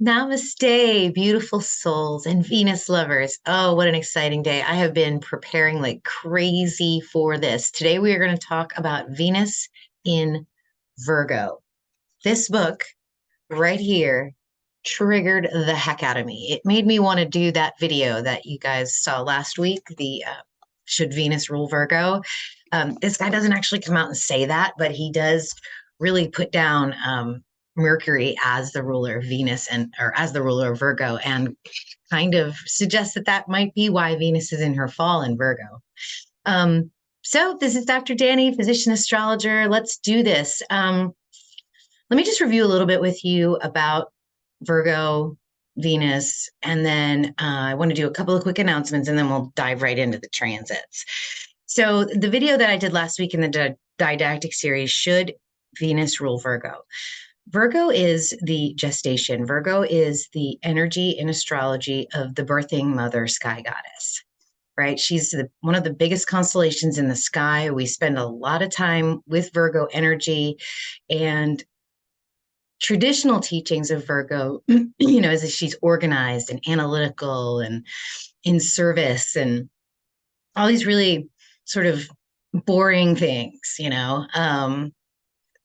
Namaste, beautiful souls and Venus lovers. Oh, what an exciting day. I have been preparing like crazy for this. Today, we are going to talk about Venus in Virgo. This book right here triggered the heck out of me. It made me want to do that video that you guys saw last week, the Should Venus Rule Virgo? This guy doesn't actually come out and say that, but he does really put down Mercury as the ruler of Venus and or as the ruler of Virgo, and kind of suggests that that might be why Venus is in her fall in Virgo. So this is Dr. Danny, physician astrologer. Let's do this. Let me just review a little bit with you about Virgo, Venus, and then I want to do a couple of quick announcements, and then we'll dive right into the transits. So the video that I did last week in the didactic series, Should Venus Rule Virgo? Virgo is the gestation. Virgo is the energy in astrology of the birthing mother sky goddess, right? She's one of the biggest constellations in the sky. We spend a lot of time with Virgo energy, and traditional teachings of Virgo, is that she's organized and analytical and in service and all these really sort of boring things.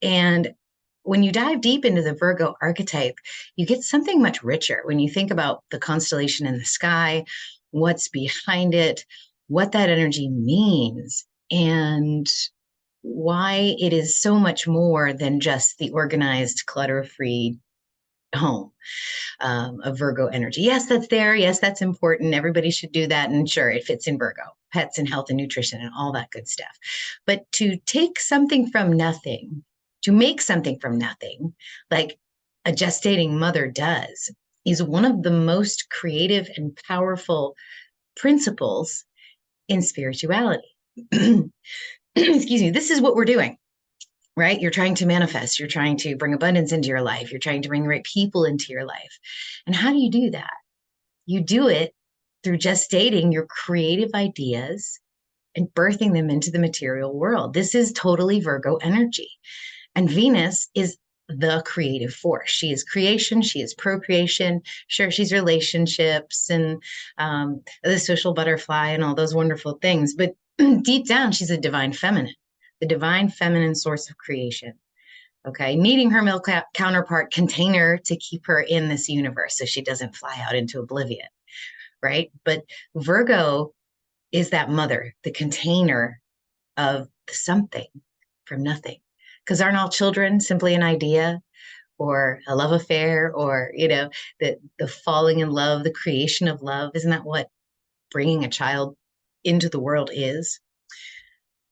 And when you dive deep into the Virgo archetype, you get something much richer when you think about the constellation in the sky, what's behind it, what that energy means, and why it is so much more than just the organized, clutter-free home of Virgo energy. Yes, that's there. Yes, that's important. Everybody should do that. And sure, it fits in Virgo, pets and health and nutrition and all that good stuff. But to take something from nothing, to make something from nothing, like a gestating mother does, is one of the most creative and powerful principles in spirituality. Excuse me, this is what we're doing, right? You're trying to manifest, you're trying to bring abundance into your life, you're trying to bring the right people into your life. And how do you do that? You do it through gestating your creative ideas and birthing them into the material world. This is totally Virgo energy. And Venus is the creative force. She is creation, she is procreation. Sure, she's relationships and the social butterfly and all those wonderful things. But deep down, she's a divine feminine, the divine feminine source of creation. Okay, needing her male counterpart container to keep her in this universe so she doesn't fly out into oblivion, right? But Virgo is that mother, the container of something from nothing. Because aren't all children simply an idea or a love affair or, the falling in love, the creation of love? Isn't that what bringing a child into the world is?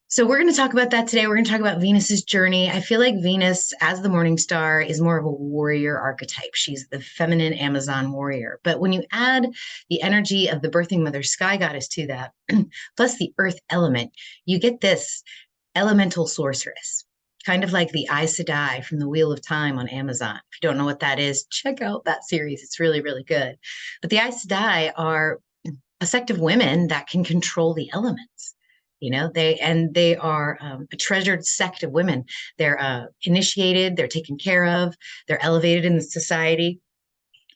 So we're going to talk about that today. We're going to talk about Venus's journey. I feel like Venus, as the morning star, is more of a warrior archetype. She's the feminine Amazon warrior. But when you add the energy of the birthing mother sky goddess to that, plus the earth element, you get this elemental sorceress, kind of like the Aes Sedai from the Wheel of Time on Amazon. If you don't know what that is, check out that series. It's really, really good. But the Aes Sedai are a sect of women that can control the elements. They are a treasured sect of women. They're initiated, they're taken care of, they're elevated in the society.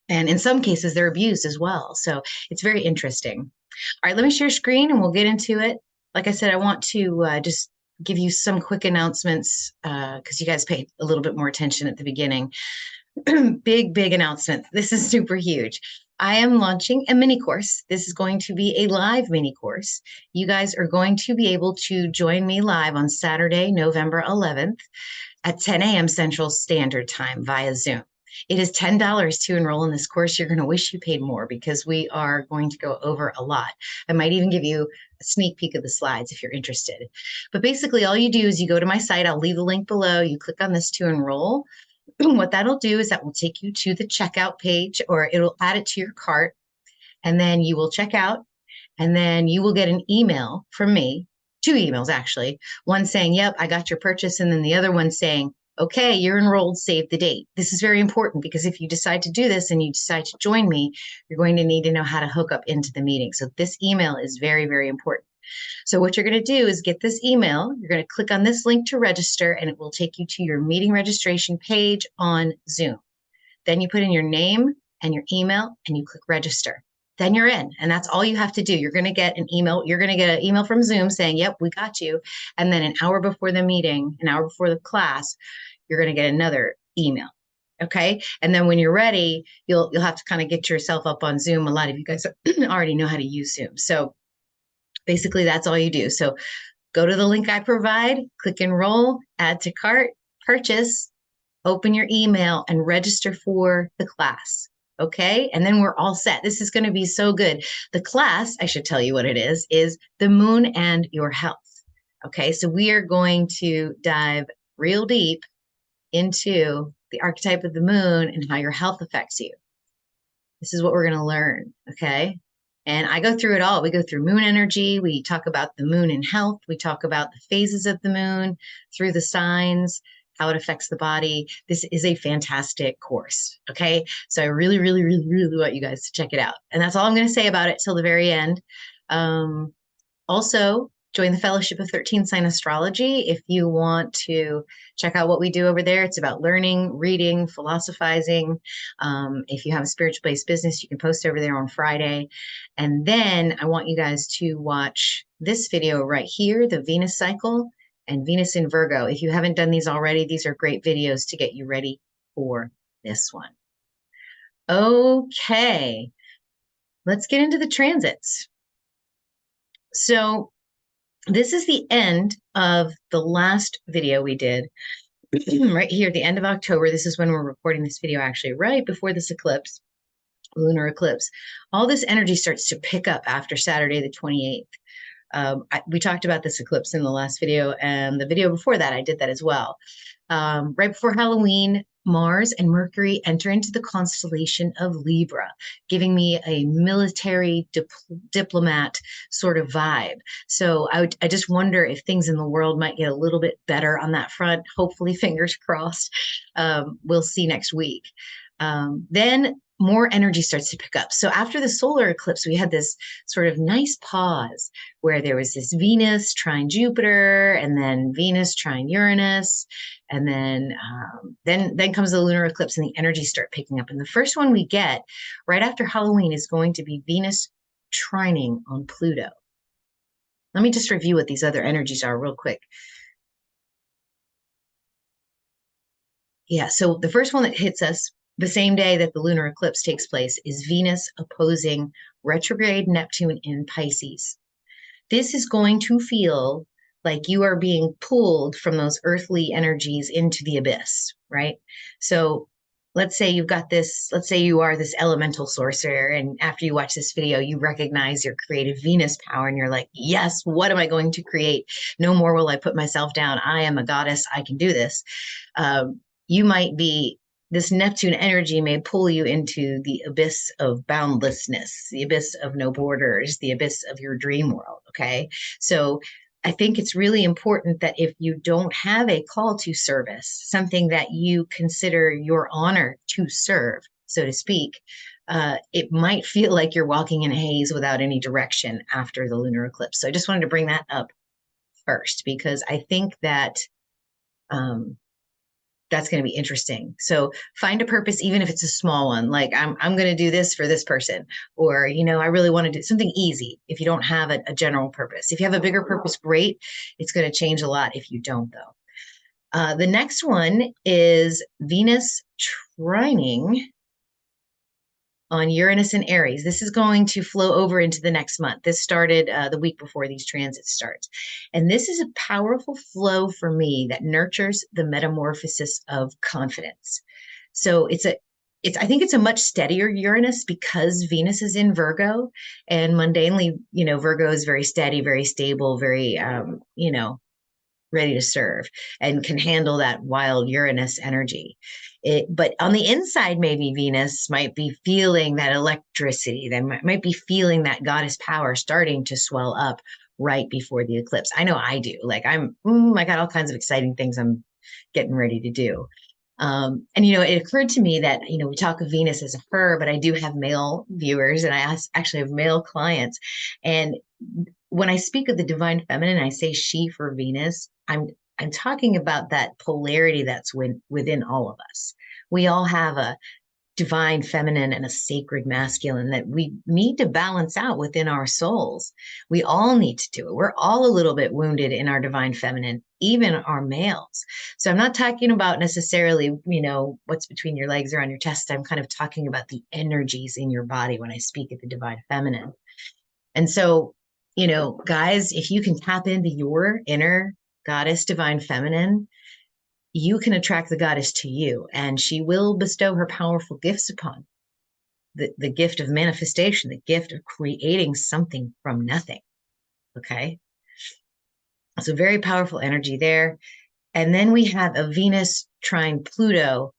And in some cases, they're abused as well. So it's very interesting. All right, let me share screen and we'll get into it. Like I said, I want to just give you some quick announcements because you guys paid a little bit more attention at the beginning. Big announcement. This is super huge. I am launching a mini course. This is going to be a live mini course. You guys are going to be able to join me live on Saturday, November 11th at 10 a.m. Central Standard Time via Zoom. It is $10 to enroll in this course. You're going to wish you paid more because we are going to go over a lot. I might even give you a sneak peek of the slides if you're interested. But basically, all you do is you go to my site. I'll leave the link below. You click on this to enroll. What that'll do is that will take you to the checkout page, or it'll add it to your cart, and then you will check out, and then you will get an email from me, 2 emails actually, one saying, yep, I got your purchase, and then the other one saying, okay, you're enrolled, save the date. This is very important because if you decide to do this and you decide to join me, you're going to need to know how to hook up into the meeting. So this email is very, very important. So what you're going to do is get this email. You're going to click on this link to register, and it will take you to your meeting registration page on Zoom. Then you put in your name and your email, and you click register. Then you're in, and that's all you have to do. You're going to get an email. You're going to get an email from Zoom saying, yep, we got you. And then an hour before the meeting, an hour before the class, you're going to get another email. Okay. And then when you're ready, you'll have to kind of get yourself up on Zoom. A lot of you guys already know how to use Zoom. So basically that's all you do. So go to the link I provide, click enroll, add to cart, purchase, open your email, and register for the class. Okay. And then we're all set. This is going to be so good. The class, I should tell you what it is the moon and your health. Okay. So we are going to dive real deep into the archetype of the moon and how your health affects you. This is what we're going to learn. Okay. And I go through it all. We go through moon energy. We talk about the moon in health. We talk about the phases of the moon through the signs, how it affects the body. This is a fantastic course. Okay. So I really, really, really, really want you guys to check it out. And that's all I'm going to say about it till the very end. Also, join the Fellowship of 13 Sign Astrology if you want to check out what we do over there. It's about learning, reading, philosophizing. If you have a spiritual-based business, you can post over there on Friday. And then I want you guys to watch this video right here, the Venus cycle and Venus in Virgo. If you haven't done these already, these are great videos to get you ready for this one. Okay, let's get into the transits. So this is the end of the last video we did right here at the end of October. This is when we're recording this video, actually, right before this eclipse, lunar eclipse. All this energy starts to pick up after Saturday, the 28th. We talked about this eclipse in the last video, and the video before that, I did that as well. Right before Halloween, Mars and Mercury enter into the constellation of Libra, giving me a military diplomat sort of vibe. So I just wonder if things in the world might get a little bit better on that front. Hopefully, fingers crossed. We'll see next week. Then more energy starts to pick up. So after the solar eclipse, we had this sort of nice pause where there was this Venus trine Jupiter, and then Venus trine Uranus, and then comes the lunar eclipse, and the energies start picking up. And the first one we get right after Halloween is going to be Venus trining on Pluto. Let me just review what these other energies are real quick. Yeah, so the first one that hits us the same day that the lunar eclipse takes place is Venus opposing retrograde Neptune in Pisces. This is going to feel like you are being pulled from those earthly energies into the abyss, right? So let's say you've got this, let's say you are this elemental sorcerer, and after you watch this video, you recognize your creative Venus power, and you're like, yes, what am I going to create? No more will I put myself down. I am a goddess. I can do this. You might be, this Neptune energy may pull you into the abyss of boundlessness, the abyss of no borders, the abyss of your dream world. Okay. So I think it's really important that if you don't have a call to service, something that you consider your honor to serve, so to speak, it might feel like you're walking in a haze without any direction after the lunar eclipse. So I just wanted to bring that up first, because I think that that's going to be interesting. So find a purpose, even if it's a small one, like I'm going to do this for this person, or, I really want to do something easy. If you don't have a general purpose, if you have a bigger purpose, great. It's going to change a lot. If you don't, though. The next one is Venus trining on Uranus and Aries. This is going to flow over into the next month. This started the week before these transits start. And this is a powerful flow for me that nurtures the metamorphosis of confidence. So I think it's a much steadier Uranus because Venus is in Virgo, and mundanely, Virgo is very steady, very stable, very, ready to serve, and can handle that wild Uranus energy. But on the inside, maybe Venus might be feeling that electricity. They might be feeling that goddess power starting to swell up right before the eclipse. I know I do. Like I got all kinds of exciting things I'm getting ready to do. And, it occurred to me that, we talk of Venus as a her, but I do have male viewers, and I actually have male clients. And when I speak of the divine feminine, I say she for Venus. I'm talking about that polarity that's within all of us. We all have divine feminine and a sacred masculine that we need to balance out within our souls. We all need to do it. We're all a little bit wounded in our divine feminine, even our males. So I'm not talking about necessarily, what's between your legs or on your chest. I'm kind of talking about the energies in your body when I speak of the divine feminine. And so, guys, if you can tap into your inner goddess, divine feminine, you can attract the goddess to you, and she will bestow her powerful gifts upon the gift of manifestation, the gift of creating something from nothing. Okay. So very powerful energy there. And then we have a Venus trine Pluto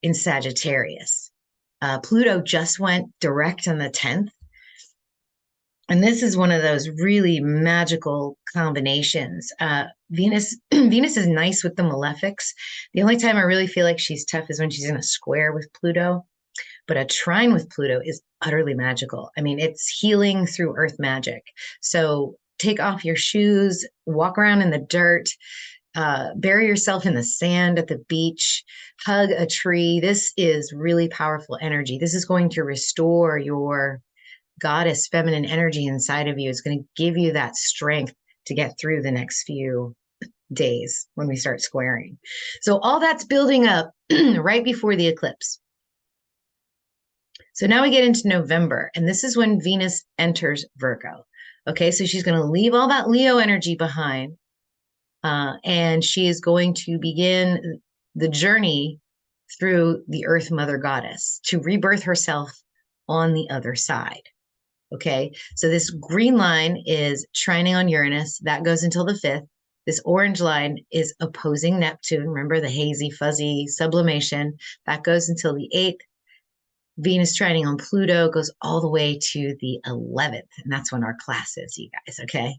in Sagittarius. Pluto just went direct on the 10th. And this is one of those really magical combinations. Venus is nice with the malefics. The only time I really feel like she's tough is when she's in a square with Pluto. But a trine with Pluto is utterly magical. I mean, it's healing through earth magic. So take off your shoes, walk around in the dirt, bury yourself in the sand at the beach, hug a tree. This is really powerful energy. This is going to restore your goddess feminine energy inside of you. It's going to give you that strength to get through the next few days when we start squaring. So all that's building up right before the eclipse. So now we get into November, and this is when Venus enters Virgo. Okay, so she's going to leave all that Leo energy behind, and she is going to begin the journey through the Earth Mother Goddess to rebirth herself on the other side. Okay, so this green line is trining on Uranus. That goes until the 5th. This orange line is opposing Neptune. Remember the hazy, fuzzy sublimation. That goes until the 8th. Venus trining on Pluto goes all the way to the 11th. And that's when our class is, you guys, okay?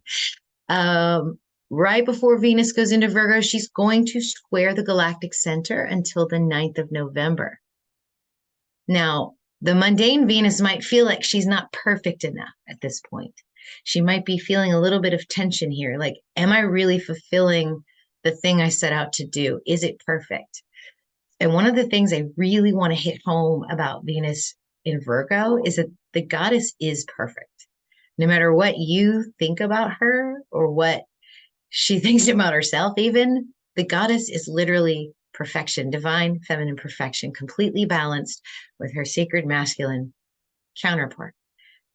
Right before Venus goes into Virgo, she's going to square the Galactic Center until the 9th of November. Now, the mundane Venus might feel like she's not perfect enough at this point. She might be feeling a little bit of tension here. Like, am I really fulfilling the thing I set out to do? Is it perfect? And one of the things I really want to hit home about Venus in Virgo is that the goddess is perfect. No matter what you think about her or what she thinks about herself, even, the goddess is literally perfection, divine feminine perfection, completely balanced with her sacred masculine counterpart.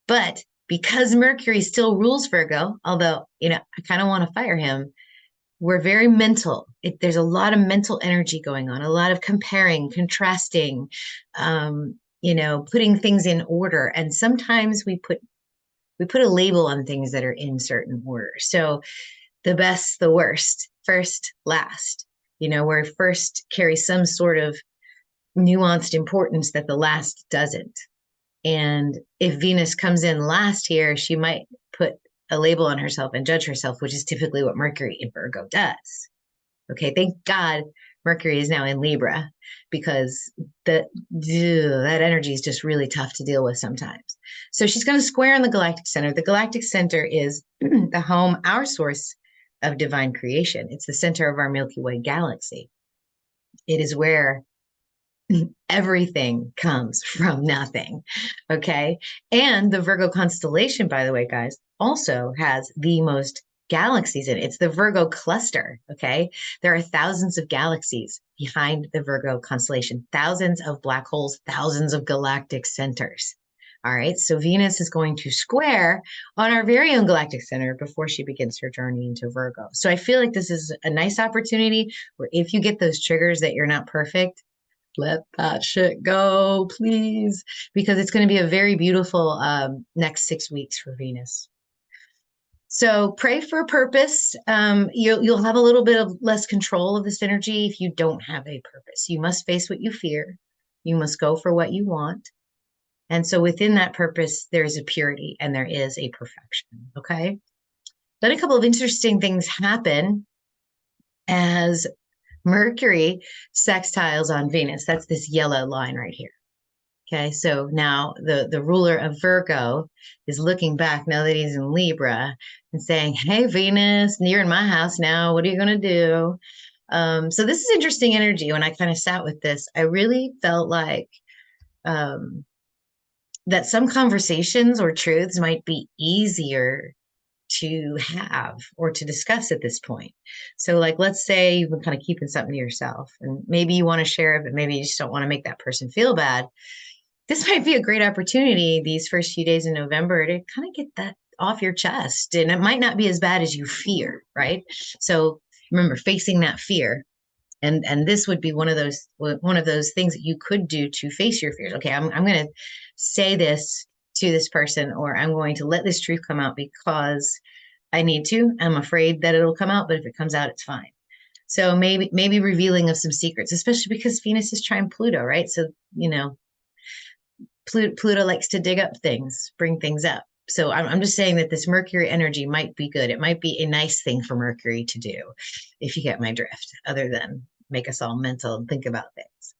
But because Mercury still rules Virgo, although, I kind of want to fire him, we're very mental. There's a lot of mental energy going on, a lot of comparing, contrasting, putting things in order. And sometimes we put a label on things that are in certain order. So the best, the worst, first, last, where first carries some sort of nuanced importance that the last doesn't. And if Venus comes in last here, she might put a label on herself and judge herself, which is typically what Mercury in Virgo does. Okay, thank God Mercury is now in Libra, because that energy is just really tough to deal with sometimes. So she's going to square in the Galactic Center. The Galactic Center is the home, our source of divine creation. It's the center of our Milky Way galaxy. It is where everything comes from nothing. Okay. And the Virgo constellation, by the way, guys, also has the most galaxies in it. It's the Virgo cluster. Okay. There are thousands of galaxies behind the Virgo constellation, thousands of black holes, thousands of galactic centers. All right. So Venus is going to square on our very own galactic center before she begins her journey into Virgo. So I feel like this is a nice opportunity where if you get those triggers that you're not perfect, let that shit go, please, because it's going to be a very beautiful next 6 weeks for Venus. So pray for a purpose. You'll have a little bit of less control of this energy if you don't have a purpose. You must face what you fear. You must go for what you want. And so within that purpose, there is a purity and there is a perfection. Okay. Then a couple of interesting things happen as Mercury sextiles on Venus. That's this yellow line right here. Okay, so now the ruler of Virgo is looking back now that he's in Libra and saying, hey, Venus, you're in my house now. What are you going to do? So this is interesting energy. When I kind of sat with this, I really felt like that some conversations or truths might be easier to have or to discuss at this point. So, like, let's say you've been kind of keeping something to yourself, and maybe you want to share it, but maybe you just don't want to make that person feel bad. This might be a great opportunity these first few days in November to kind of get that off your chest. And it might not be as bad as you fear, right? So remember, facing that fear. And this would be one of those things that you could do to face your fears. Okay, I'm going to say this to this person, or I'm going to let this truth come out because I need to. I'm afraid that it'll come out, but if it comes out, it's fine. So maybe revealing of some secrets, especially because Venus is trine Pluto, right? So, Pluto likes to dig up things, bring things up. So I'm just saying that this Mercury energy might be good. It might be a nice thing for Mercury to do, if you get my drift, other than make us all mental and think about things.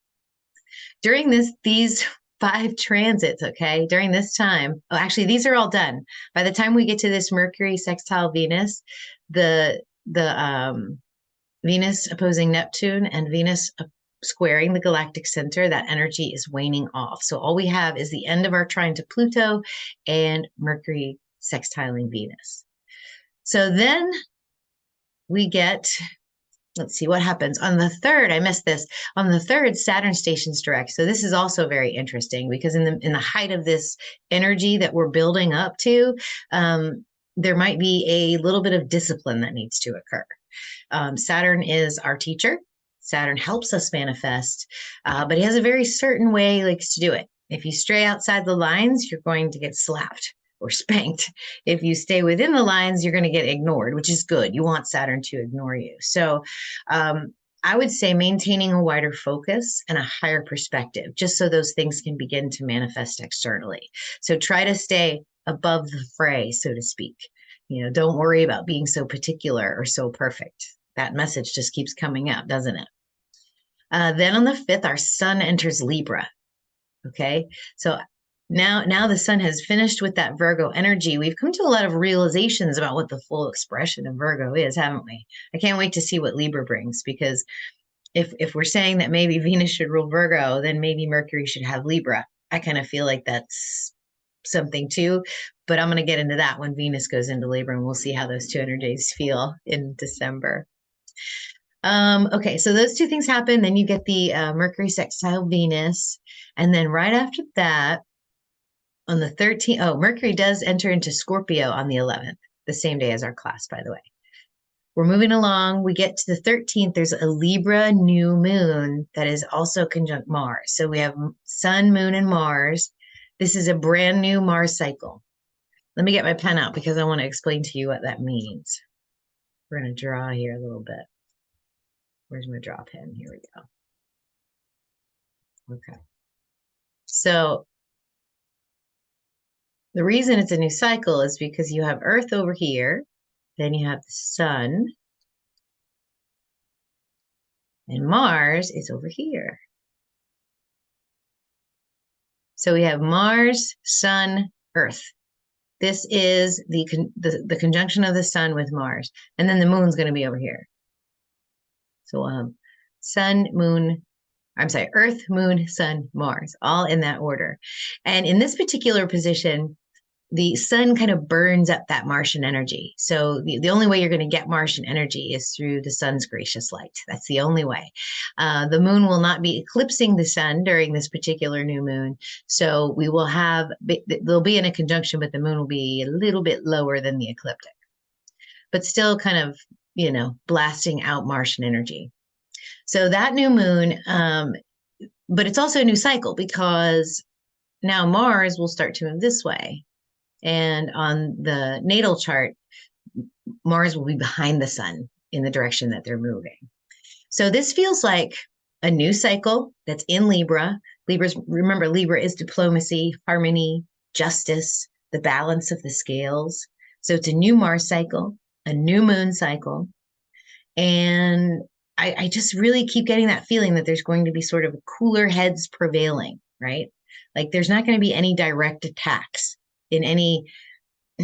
During these 5 transits, okay, during this time, oh, actually, these are all done. By the time we get to this Mercury sextile Venus, the Venus opposing Neptune and Venus squaring the galactic center, that energy is waning off. So all we have is the end of our trine to Pluto and Mercury sextiling Venus. So then we get, let's see what happens on the 3rd. I missed this. On the 3rd, Saturn stations direct. So this is also very interesting because in the height of this energy that we're building up to, there might be a little bit of discipline that needs to occur. Saturn is our teacher. Saturn helps us manifest, but he has a very certain way he likes to do it. If you stray outside the lines, you're going to get slapped or spanked. If you stay within the lines, you're going to get ignored, which is good. You want Saturn to ignore you. So I would say maintaining a wider focus and a higher perspective, just so those things can begin to manifest externally. So try to stay above the fray, so to speak. Don't worry about being so particular or so perfect. That message just keeps coming up, doesn't it? Then on the 5th, our sun enters Libra. Okay, so now the sun has finished with that Virgo energy. We've come to a lot of realizations about what the full expression of Virgo is, haven't we? I can't wait to see what Libra brings, because if we're saying that maybe Venus should rule Virgo, then maybe Mercury should have Libra. I kind of feel like that's something too, but I'm going to get into that when Venus goes into Libra, and we'll see how those 2 energies feel in December. Okay, so those 2 things happen. Then you get the Mercury sextile Venus. And then right after that, on the 13th, Mercury does enter into Scorpio on the 11th, the same day as our class, by the way. We're moving along. We get to the 13th. There's a Libra new moon that is also conjunct Mars. So we have Sun, Moon, and Mars. This is a brand new Mars cycle. Let me get my pen out because I want to explain to you what that means. We're going to draw here a little bit. Where's my draw pen? Here we go. Okay. So the reason it's a new cycle is because you have Earth over here, then you have the Sun, and Mars is over here. So we have Mars, Sun, Earth. This is the conjunction of the Sun with Mars, and then the Moon's going to be over here. So Earth, Moon, Sun, Mars, all in that order. And in this particular position, the Sun kind of burns up that Martian energy. So the only way you're going to get Martian energy is through the Sun's gracious light. That's the only way. The Moon will not be eclipsing the Sun during this particular new moon. So we will they'll be in a conjunction, but the Moon will be a little bit lower than the ecliptic, but still kind of, blasting out Martian energy. So that new moon, but it's also a new cycle because now Mars will start to move this way. And on the natal chart, Mars will be behind the Sun in the direction that they're moving. So this feels like a new cycle that's in Libra. Remember, Libra is diplomacy, harmony, justice, the balance of the scales. So it's a new Mars cycle, a new moon cycle. And I just really keep getting that feeling that there's going to be sort of cooler heads prevailing, right? Like there's not going to be any direct attacks in any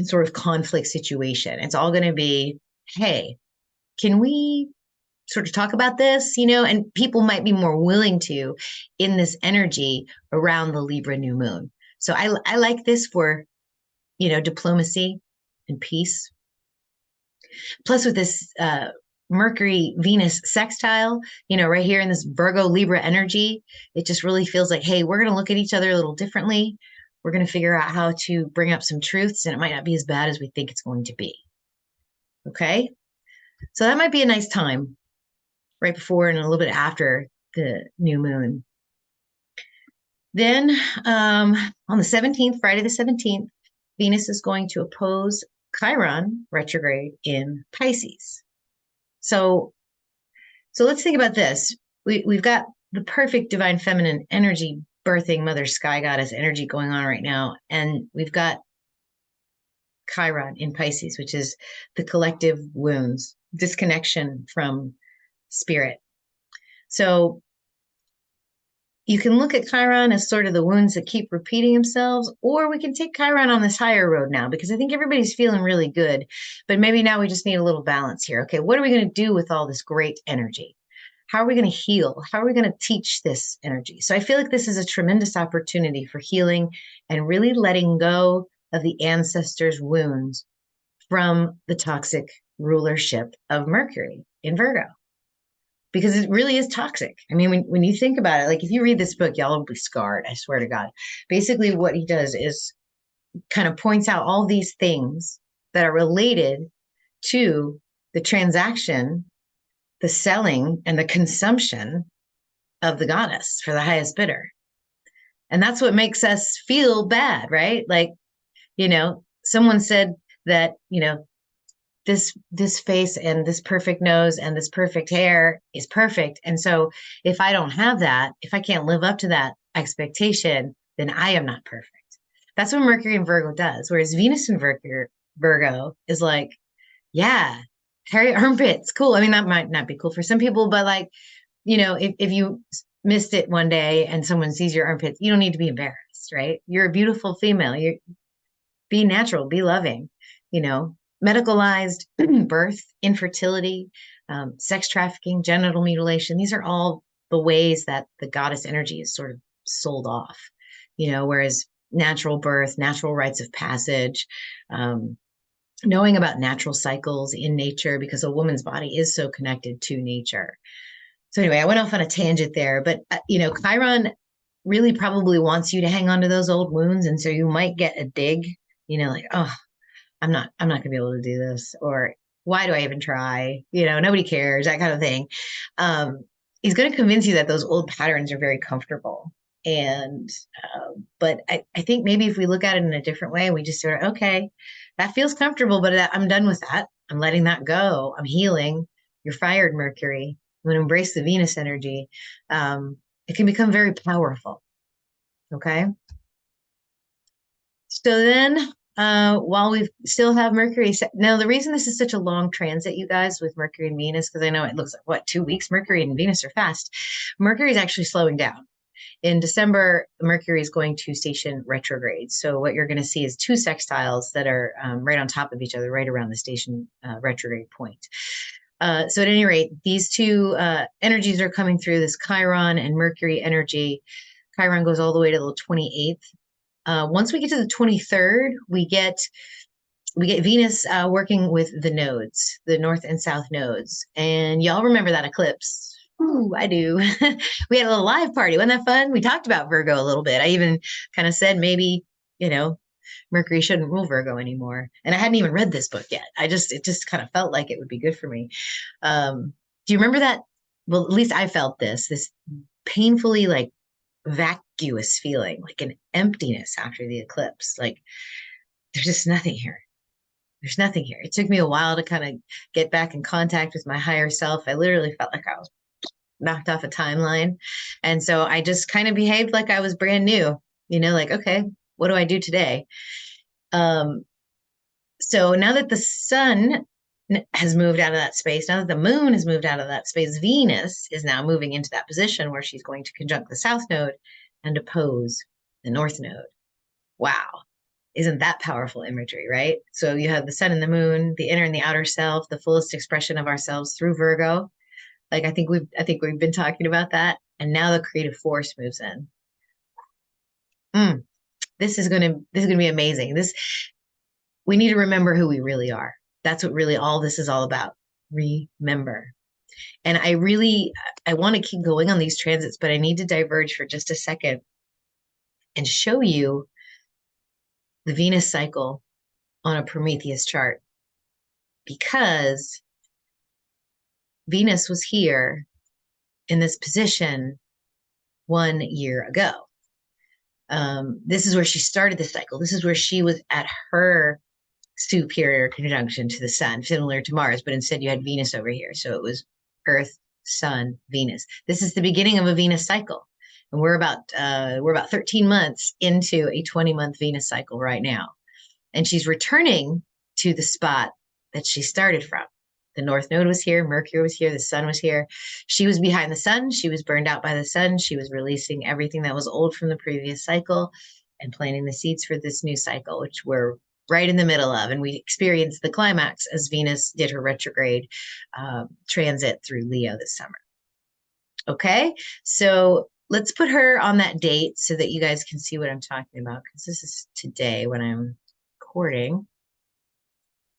sort of conflict situation. It's all going to be, hey, can we sort of talk about this, and people might be more willing to in this energy around the Libra new moon. So I like this for, diplomacy and peace. Plus with this Mercury Venus sextile, right here in this Virgo Libra energy, it just really feels like, hey, we're going to look at each other a little differently. We're going to figure out how to bring up some truths, and it might not be as bad as we think it's going to be. Okay. So that might be a nice time right before and a little bit after the new moon. Then on the 17th, Friday the 17th, Venus is going to oppose Chiron retrograde in Pisces. So let's think about this. We've got the perfect divine feminine energy, birthing mother sky goddess energy going on right now. And we've got Chiron in Pisces, which is the collective wounds, disconnection from spirit. So you can look at Chiron as sort of the wounds that keep repeating themselves, or we can take Chiron on this higher road now, because I think everybody's feeling really good, but maybe now we just need a little balance here. Okay, what are we going to do with all this great energy? How are we going to heal? How are we going to teach this energy? So I feel like this is a tremendous opportunity for healing and really letting go of the ancestors' wounds from the toxic rulership of Mercury in Virgo. Because it really is toxic. I mean, when you think about it, like if you read this book, y'all will be scarred, I swear to God. Basically, what he does is kind of points out all these things that are related to the transaction, the selling, and the consumption of the goddess for the highest bidder. And that's what makes us feel bad, right? Like, someone said that, this face and this perfect nose and this perfect hair is perfect. And so if I don't have that, if I can't live up to that expectation, then I am not perfect. That's what Mercury in Virgo does. Whereas Venus in Virgo is like, yeah, hairy armpits, cool. I mean, that might not be cool for some people, but like, if you missed it one day and someone sees your armpits, you don't need to be embarrassed, right? You're a beautiful female. Be natural, be loving, medicalized birth, infertility, sex trafficking, genital mutilation. These are all the ways that the goddess energy is sort of sold off, whereas natural birth, natural rites of passage, knowing about natural cycles in nature, because a woman's body is so connected to nature. So anyway, I went off on a tangent there, but Chiron really probably wants you to hang on to those old wounds. And so you might get a dig, like, oh, I'm not going to be able to do this, or why do I even try? Nobody cares, that kind of thing. He's going to convince you that those old patterns are very comfortable. And, but I think maybe if we look at it in a different way, we just sort of, okay, that feels comfortable, but I'm done with that. I'm letting that go. I'm healing. You're fired, Mercury. I'm going to embrace the Venus energy. It can become very powerful. Okay. So then, while we still have Mercury, now the reason this is such a long transit, you guys, with Mercury and Venus, because I know it looks like 2 weeks. Mercury and Venus are fast. Mercury is actually slowing down. In December, Mercury is going to station retrograde. So what you're going to see is 2 sextiles that are right on top of each other, right around the station retrograde point. So at any rate, these 2 energies are coming through, this Chiron and Mercury energy. Chiron goes all the way to the 28th. Once we get to the 23rd, we get Venus working with the nodes, the north and south nodes. And y'all remember that eclipse? Ooh, I do. We had a little live party. Wasn't that fun? We talked about Virgo a little bit. I even kind of said maybe, Mercury shouldn't rule Virgo anymore. And I hadn't even read this book yet. It just kind of felt like it would be good for me. Do you remember that? Well, at least I felt this painfully like vacuous feeling, like an emptiness after the eclipse. Like there's just nothing here. There's nothing here. It took me a while to kind of get back in contact with my higher self. I literally felt like I was knocked off a timeline. And so I just kind of behaved like I was brand new, like, okay, what do I do today? So now that the sun has moved out of that space, now that the moon has moved out of that space, Venus is now moving into that position where she's going to conjunct the south node and oppose the north node. Wow. Isn't that powerful imagery, right? So you have the sun and the moon, the inner and the outer self, the fullest expression of ourselves through Virgo, Like I think we've been talking about that. And now the creative force moves in. Mm, this is gonna be amazing. We need to remember who we really are. That's what really all this is all about. Remember. And I want to keep going on these transits, but I need to diverge for just a second and show you the Venus cycle on a Prometheus chart because Venus was here in this position 1 year ago. This is where she started the cycle. This is where she was at her superior conjunction to the sun, similar to Mars, but instead you had Venus over here. So it was Earth, Sun, Venus. This is the beginning of a Venus cycle. And we're about 13 months into a 20-month Venus cycle right now. And she's returning to the spot that she started from. The North Node was here, Mercury was here, the sun was here. She was behind the sun. She was burned out by the sun. She was releasing everything that was old from the previous cycle and planting the seeds for this new cycle, which we're right in the middle of. And we experienced the climax as Venus did her retrograde transit through Leo this summer. Okay, so let's put her on that date so that you guys can see what I'm talking about, because this is today when I'm recording.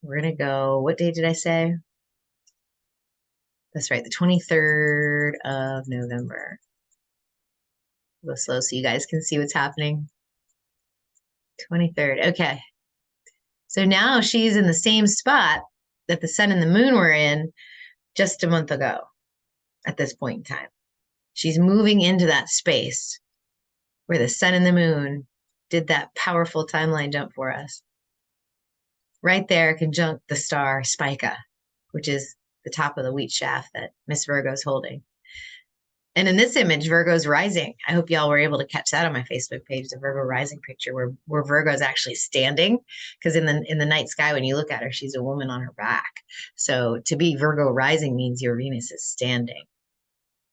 We're going to go, what day did I say? That's right, the 23rd of November. Go slow so you guys can see what's happening. 23rd, okay. So now she's in the same spot that the sun and the moon were in just a month ago at this point in time. She's moving into that space where the sun and the moon did that powerful timeline jump for us. Right there, conjunct the star Spica, which is the top of the wheat shaft that Miss Virgo's holding. And in this image, Virgo's rising. I hope y'all were able to catch that on my Facebook page, the Virgo rising picture where Virgo's actually standing. Because in the night sky, when you look at her, she's a woman on her back. So to be Virgo rising means your Venus is standing.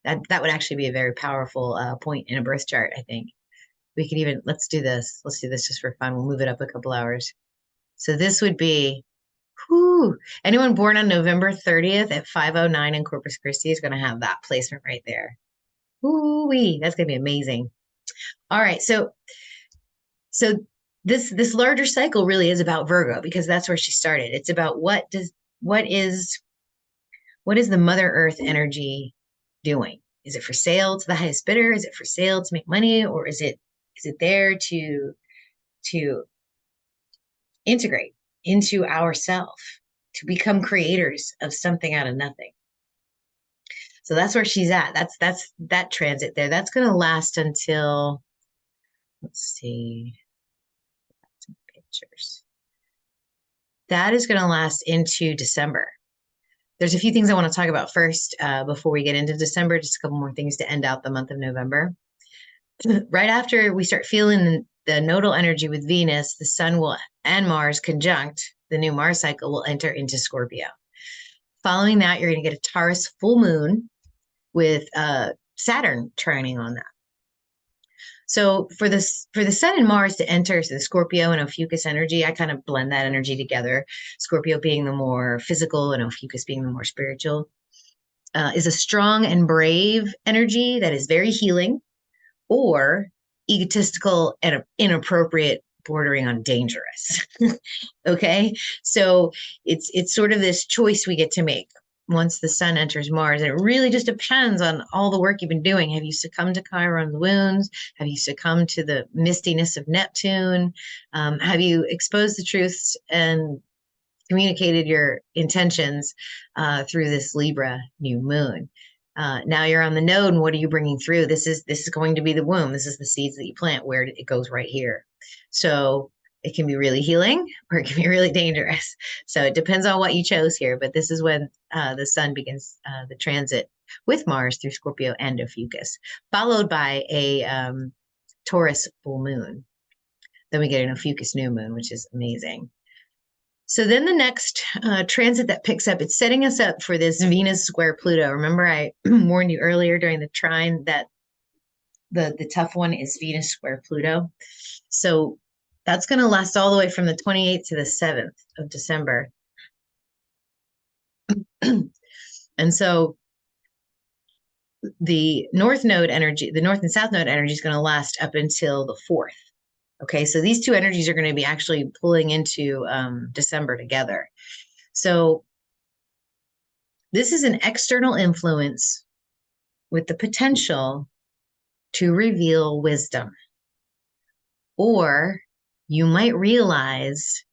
That would actually be a very powerful point in a birth chart, I think. We could even, let's do this. Let's do this just for fun. We'll move it up a couple hours. So this would be, anyone born on November 30th at 5:09 in Corpus Christi is going to have that placement right there. Ooh-wee, that's going to be amazing. All right, so this larger cycle really is about Virgo because that's where she started. It's about what is the Mother Earth energy doing? Is it for sale to the highest bidder? Is it for sale to make money, or is it there to integrate into ourself, to become creators of something out of nothing? So that's where she's at. That's that transit there. That's going to last until, let's see, some pictures. That is going to last into December. There's a few things I want to talk about first before we get into December, just a couple more things to end out the month of November. Right after we start feeling the nodal energy with Venus, the sun and Mars conjunct, the new Mars cycle will enter into Scorpio. Following that, you're going to get a Taurus full moon with Saturn trining on that. So for the sun and Mars to enter, so the Scorpio and Ophiuchus energy, I kind of blend that energy together. Scorpio being the more physical and Ophiuchus being the more spiritual, is a strong and brave energy that is very healing, or egotistical and inappropriate, bordering on dangerous. Okay, so it's sort of this choice we get to make once the sun enters Mars. And it really just depends on all the work you've been doing. Have you succumbed to Chiron's wounds? Have you succumbed to the mistiness of Neptune? Have you exposed the truths and communicated your intentions through this Libra new moon? Now you're on the node, and what are you bringing through? This is going to be the womb. This is the seeds that you plant, where it goes right here. So it can be really healing, or it can be really dangerous. So it depends on what you chose here. But this is when the sun begins the transit with Mars through Scorpio and Ophiuchus, followed by a Taurus full moon. Then we get an Ophiuchus new moon, which is amazing. So then the next transit that picks up, it's setting us up for this Venus square Pluto. Remember, I warned you earlier during the trine that the tough one is Venus square Pluto. So that's going to last all the way from the 28th to the 7th of December. And so the north node energy, the north and south node energy is going to last up until the 4th. Okay, so these two energies are going to be actually pulling into December together. So this is an external influence with the potential to reveal wisdom. Or you might realize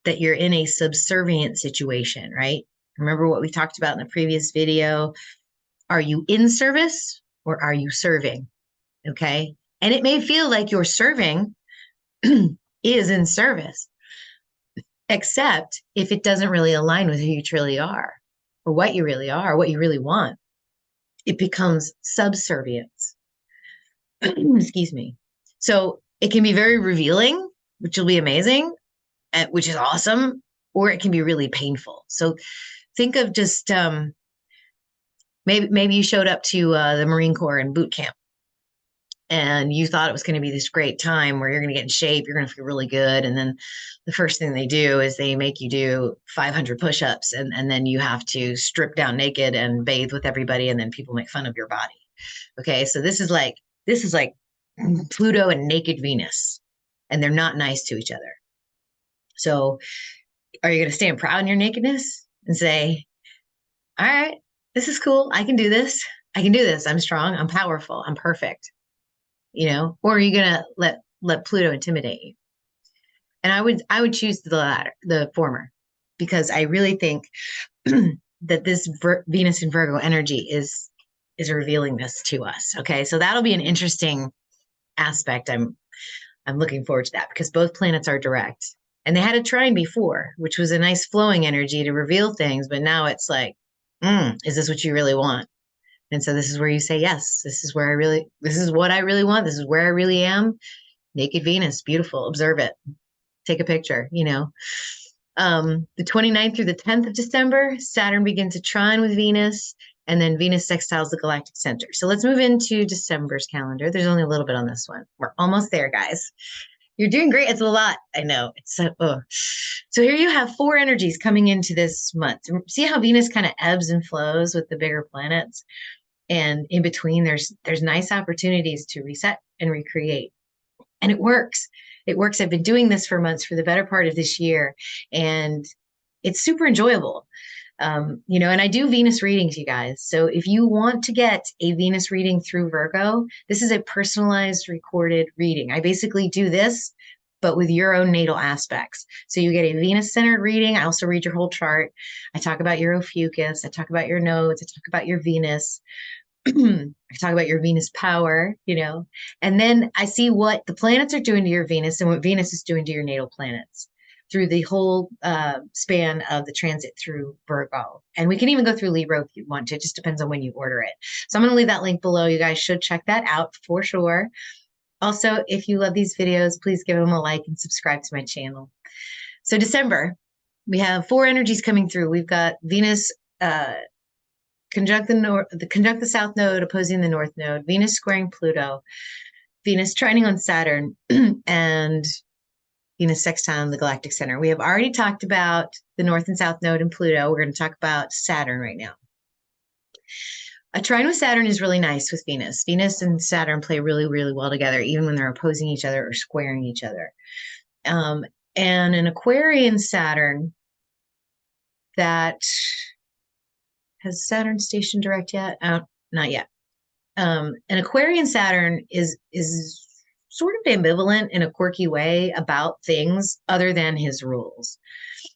that you're in a subservient situation, right? Remember what we talked about in the previous video? Are you in service or are you serving? Okay. And it may feel like your serving is in service, except if it doesn't really align with who you truly are or what you really are, what you really want, it becomes subservience. Excuse me. So it can be very revealing, which will be amazing, which is awesome, or it can be really painful. So think of just maybe you showed up to the Marine Corps in boot camp and you thought it was going to be this great time where you're going to get in shape, you're going to feel really good. And then the first thing they do is they make you do 500 push-ups and then you have to strip down naked and bathe with everybody. And then people make fun of your body. Okay. So this is like Pluto and naked Venus, and they're not nice to each other. So are you going to stand proud in your nakedness and say, all right, this is cool. I can do this. I can do this. I'm strong. I'm powerful. I'm perfect. Or are you going to let Pluto intimidate you? And I would choose the latter, the former, because I really think that this Venus and Virgo energy is revealing this to us. Okay. So that'll be an interesting aspect. I'm looking forward to that because both planets are direct. And they had a trine before, which was a nice flowing energy to reveal things. But now it's like, is this what you really want? And so this is where you say, yes, this is what I really want. This is where I really am. Naked Venus, beautiful. Observe it. Take a picture, The 29th through the 10th of December, Saturn begins a trine with Venus, and then Venus sextiles the Galactic Center. So let's move into December's calendar. There's only a little bit on this one. We're almost there, guys. You're doing great. It's a lot. I know. So here you have 4 energies coming into this month. See how Venus kind of ebbs and flows with the bigger planets? And in between, there's nice opportunities to reset and recreate. And it works. It works. I've been doing this for months, for the better part of this year. And it's super enjoyable. And I do Venus readings, you guys. So if you want to get a Venus reading through Virgo, this is a personalized recorded reading. I basically do this, but with your own natal aspects. So you get a Venus-centered reading. I also read your whole chart. I talk about your Ophiuchus. I talk about your nodes. I talk about your Venus. I talk about your Venus power, and then I see what the planets are doing to your Venus and what Venus is doing to your natal planets through the whole span of the transit through Virgo. And we can even go through Libra if you want to. It just depends on when you order it. So I'm going to leave that link below. You guys should check that out for sure. Also, if you love these videos, please give them a like and subscribe to my channel. So December, we have 4 energies coming through. We've got Venus conjunct the south node opposing the north node, Venus squaring Pluto, Venus trining on Saturn, and Venus sextiling the Galactic Center. We have already talked about the north and south node and Pluto. We're going to talk about Saturn right now. A trine with Saturn is really nice with Venus. Venus and Saturn play really, really well together, even when they're opposing each other or squaring each other. And an Aquarian Saturn that has Saturn stationed direct yet? Not yet. An Aquarian Saturn is sort of ambivalent in a quirky way about things other than his rules.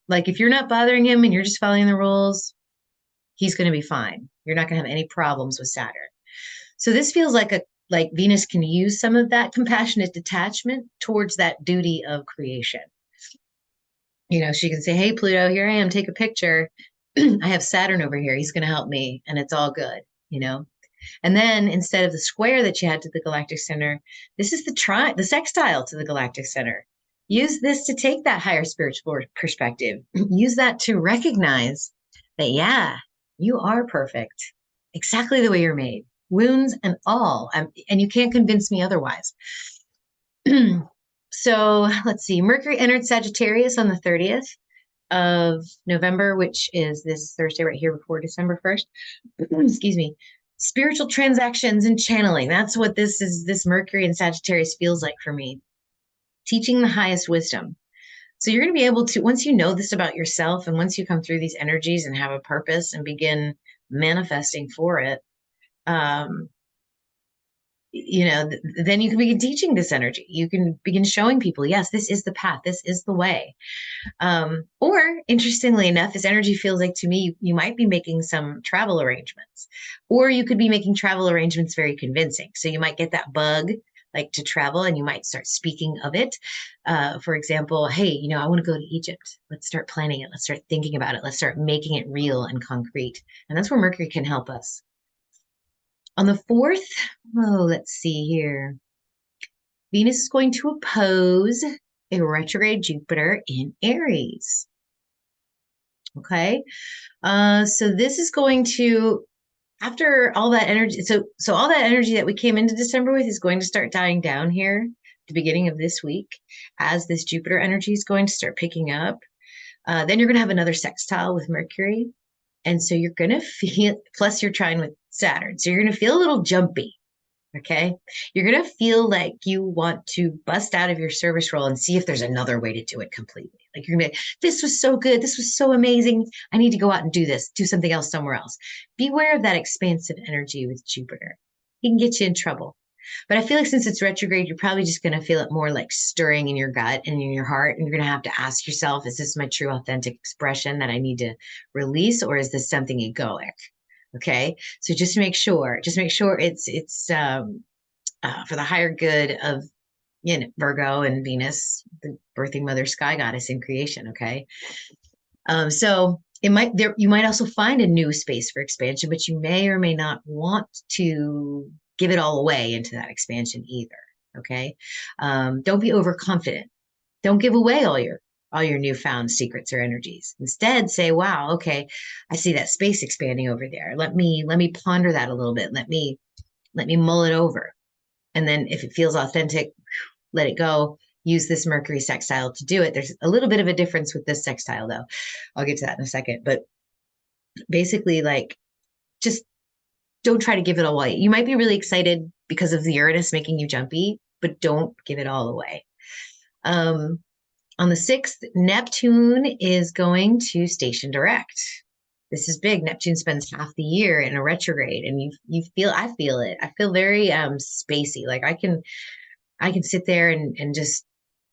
Like if you're not bothering him and you're just following the rules, he's going to be fine. You're not going to have any problems with Saturn. So this feels like Venus can use some of that compassionate detachment towards that duty of creation. She can say, hey, Pluto, here I am, take a picture. I have Saturn over here. He's going to help me. And it's all good, And then instead of the square that you had to the Galactic Center, this is the sextile to the Galactic Center. Use this to take that higher spiritual perspective. Use that to recognize that, yeah, you are perfect. Exactly the way you're made. Wounds and all. And you can't convince me otherwise. So let's see. Mercury entered Sagittarius on the 30th of November, which is this Thursday right here before December 1st. Excuse me. spiritual transactions and channeling. That's what this Mercury in Sagittarius feels like for me. Teaching the highest wisdom. So you're going to be able to, once you know this about yourself and once you come through these energies and have a purpose and begin manifesting for it, um, then you can begin teaching this energy. You can begin showing people, yes, this is the path, this is the way. Or interestingly enough, this energy feels like to me, you might be making some travel arrangements, or you could be making travel arrangements very convincing. So you might get that bug like to travel and you might start speaking of it. For example, hey, I want to go to Egypt. Let's start planning it. Let's start thinking about it. Let's start making it real and concrete. And that's where Mercury can help us. On the 4th, let's see here. Venus is going to oppose a retrograde Jupiter in Aries. Okay. So this is going to, after all that energy, so all that energy that we came into December with is going to start dying down here at the beginning of this week as this Jupiter energy is going to start picking up. Then you're going to have another sextile with Mercury. And so you're going to feel, plus you're trine with Saturn. So you're going to feel a little jumpy. Okay. You're going to feel like you want to bust out of your service role and see if there's another way to do it completely. Like you're going to be like, this was so good. This was so amazing. I need to go out and do this, do something else somewhere else. Beware of that expansive energy with Jupiter. He can get you in trouble. But I feel like since it's retrograde, you're probably just going to feel it more like stirring in your gut and in your heart. And you're going to have to ask yourself, is this my true authentic expression that I need to release? Or is this something egoic? Okay. So just make sure it's for the higher good of, Virgo and Venus, the birthing mother sky goddess in creation. Okay. So you might also find a new space for expansion, but you may or may not want to give it all away into that expansion either. Okay. Don't be overconfident. Don't give away all your newfound secrets or energies. Instead, say, wow, okay, I see that space expanding over there. Let me ponder that a little bit. Let me mull it over. And then if it feels authentic, let it go. Use this Mercury sextile to do it. There's a little bit of a difference with this sextile though. I'll get to that in a second. But basically, like, just don't try to give it all away. You might be really excited because of the Uranus making you jumpy, but don't give it all away. On the 6th, Neptune is going to station direct. This is big. Neptune spends half the year in a retrograde, and I feel it. I feel very spacey. Like I can sit there and just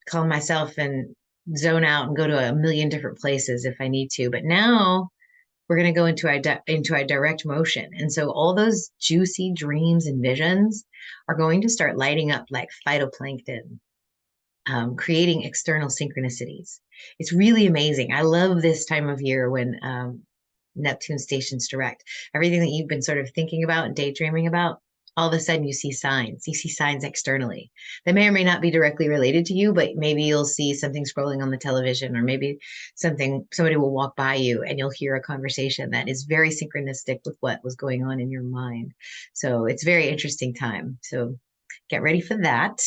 calm myself and zone out and go to a million different places if I need to. But now we're going to go into a direct motion, and so all those juicy dreams and visions are going to start lighting up like phytoplankton. Creating external synchronicities. It's really amazing. I love this time of year when Neptune stations direct. Everything that you've been sort of thinking about and daydreaming about, all of a sudden you see signs. You see signs externally. They may or may not be directly related to you, but maybe you'll see something scrolling on the television, or maybe somebody will walk by you and you'll hear a conversation that is very synchronistic with what was going on in your mind. So it's a very interesting time. So get ready for that.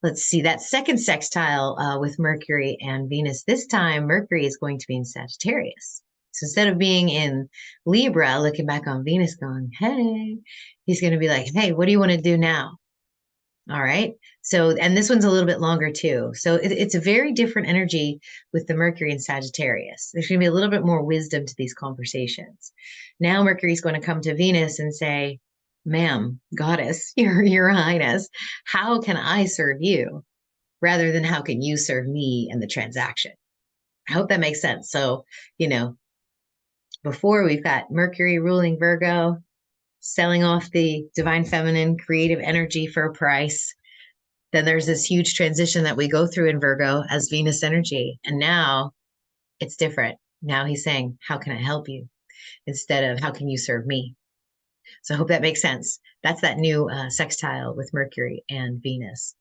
Let's see, that second sextile with Mercury and Venus, this time Mercury is going to be in Sagittarius. So instead of being in Libra, looking back on Venus going, hey, he's going to be like, hey, what do you want to do now? All right. So, and this one's a little bit longer too. So it's a very different energy with the Mercury in Sagittarius. There's going to be a little bit more wisdom to these conversations. Now Mercury is going to come to Venus and say, ma'am, goddess, your highness, how can I serve you rather than how can you serve me in the transaction? I hope that makes sense. So, before we've got Mercury ruling Virgo, selling off the divine feminine creative energy for a price. Then there's this huge transition that we go through in Virgo as Venus energy. And now it's different. Now he's saying, how can I help you? Instead of how can you serve me? So I hope that makes sense. That's that new sextile with Mercury and Venus.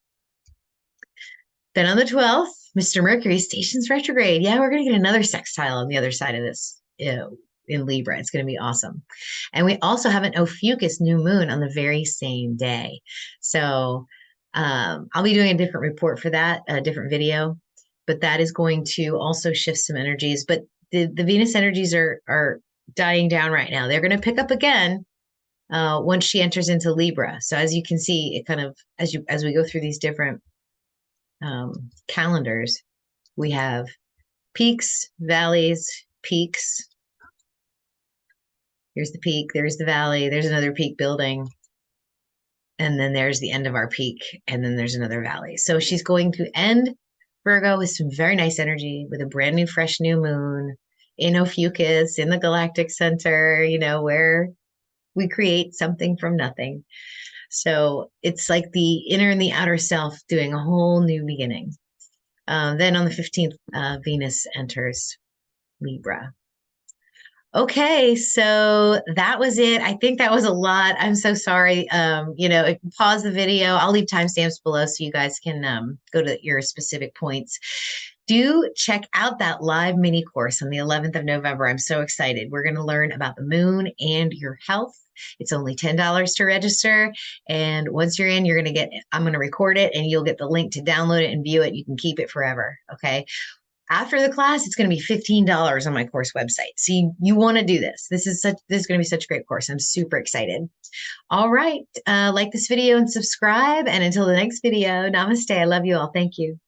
Then on the 12th, Mr. Mercury stations retrograde. Yeah, we're going to get another sextile on the other side of this in Libra. It's going to be awesome. And we also have an Ophiuchus New Moon on the very same day. So I'll be doing a different report for that, a different video, but that is going to also shift some energies. But the Venus energies are dying down right now. They're going to pick up again, once she enters into Libra. So as you can see, it kind of as we go through these different calendars, we have peaks, valleys, peaks. Here's the peak, there's the valley, there's another peak building, and then there's the end of our peak, and then there's another valley. So she's going to end Virgo with some very nice energy, with a brand new, fresh new moon in Ophiuchus, in the Galactic Center, where we create something from nothing. So it's like the inner and the outer self doing a whole new beginning. Then on the 15th, Venus enters Libra. Okay, so that was it. I think that was a lot. I'm so sorry. Pause the video. I'll leave timestamps below so you guys can go to your specific points. Do check out that live mini course on the 11th of November. I'm so excited. We're going to learn about the moon and your health. It's only $10 to register. And once you're in, I'm going to record it and you'll get the link to download it and view it. You can keep it forever. Okay. After the class, it's going to be $15 on my course website. So you want to do this. This is going to be such a great course. I'm super excited. All right. Like this video and subscribe. And until the next video, namaste. I love you all. Thank you.